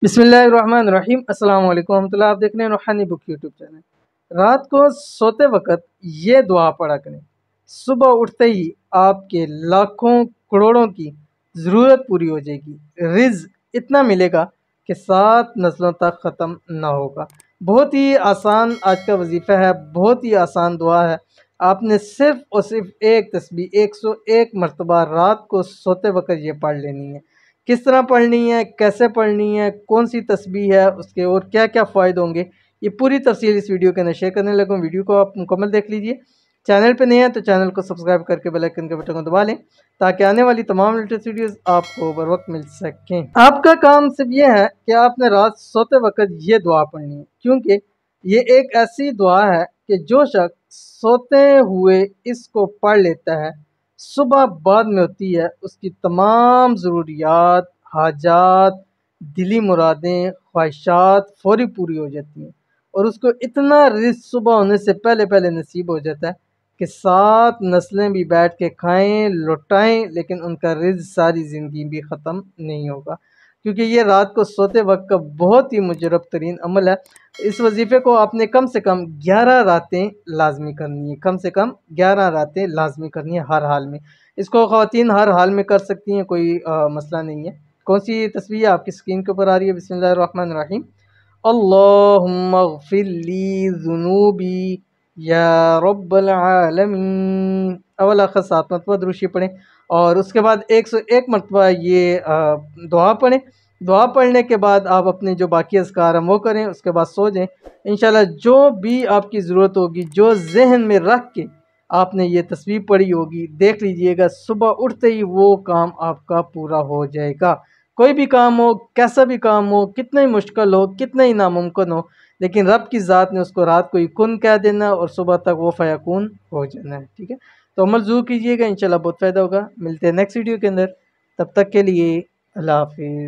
बिस्मिल्लाहिर्रहमानिर्रहीम अस्सलाम वालेकुम रहमतुल्लाह। आप देख रहे हैं रूहानी बुक यूट्यूब चैनल। रात को सोते वक्त ये दुआ पढ़ा करें, सुबह उठते ही आपके लाखों करोड़ों की ज़रूरत पूरी हो जाएगी, रिज़्क़ इतना मिलेगा कि 7 नस्लों तक ख़त्म ना होगा। बहुत ही आसान आज का वजीफ़ा है, बहुत ही आसान दुआ है। आपने सिर्फ़ और सिर्फ एक तस्बीह 101 मरतबा रात को सोते वक्त ये पढ़ लेनी है। किस तरह पढ़नी है, कैसे पढ़नी है, कौन सी तस्बीह है, उसके और क्या क्या फ़ायदे होंगे, ये पूरी तफसील इस वीडियो के अंदर शेयर करने लगा हूँ। वीडियो को आप मुकम्मल देख लीजिए। चैनल पे नए हैं तो चैनल को सब्सक्राइब करके बेल आइकन के बटन को दबा लें ताकि आने वाली तमाम लेटेस्ट वीडियोस आपको बर वक्त मिल सकें। आपका काम सिर्फ ये है कि आपने रात सोते वक्त ये दुआ पढ़नी है, क्योंकि ये एक ऐसी दुआ है कि जो शख्स सोते हुए इसको पढ़ लेता है, सुबह बाद में होती है उसकी तमाम ज़रूरियात, हाजात, दिली मुरादें, ख्वाहिशात फ़ौरी पूरी हो जाती हैं और उसको इतना रिज़्क़ सुबह होने से पहले पहले नसीब हो जाता है कि 7 नस्लें भी बैठ के खाएँ, लौटाएँ, लेकिन उनका रिज़्क़ सारी ज़िंदगी भी ख़त्म नहीं होगा, क्योंकि ये रात को सोते वक्त का बहुत ही मुजरब तरीन अमल है। इस वजीफ़े को आपने कम से कम 11 रातें लाज़मी करनी है, कम से कम 11 रातें लाज़मी करनी है हर हाल में। इसको ख़वातीन हर हाल में कर सकती हैं, कोई मसला नहीं है। कौन सी तस्वीर आपकी स्क्रीन के ऊपर आ रही है? बिस्मिल्लाहिर्रहमानिर्रहीम। अल्लाहुम्मा इग़फ़िर ली ज़ुनूबी या रब्बल आलमीन। अव्वल आखिर 7 मरतबा दुरूद शरीफ पढ़ें और उसके बाद 101 मरतबा ये दुआ पढ़ें। दुआ पढ़ने के बाद आप अपने जो बाकी अज़कार हैं वो करें, उसके बाद सो जाएँ। इंशाल्लाह जो भी आपकी ज़रूरत होगी, जो ज़हन में रख के आपने ये तस्बीह पढ़ी होगी, देख लीजिएगा सुबह उठते ही वो काम आपका पूरा हो जाएगा। कोई भी काम हो, कैसा भी काम हो, कितना ही मुश्किल हो, कितना ही नामुमकिन हो, लेकिन रब की ज़ात ने उसको रात को ही कुन कह देना और सुबह तक वो फ़यकून हो जाना है। ठीक है, तो अमल ज़रूर कीजिएगा, इंशाल्लाह बहुत फ़ायदा होगा। मिलते हैं नेक्स्ट वीडियो के अंदर, तब तक के लिए अल्लाह हाफ़िज़।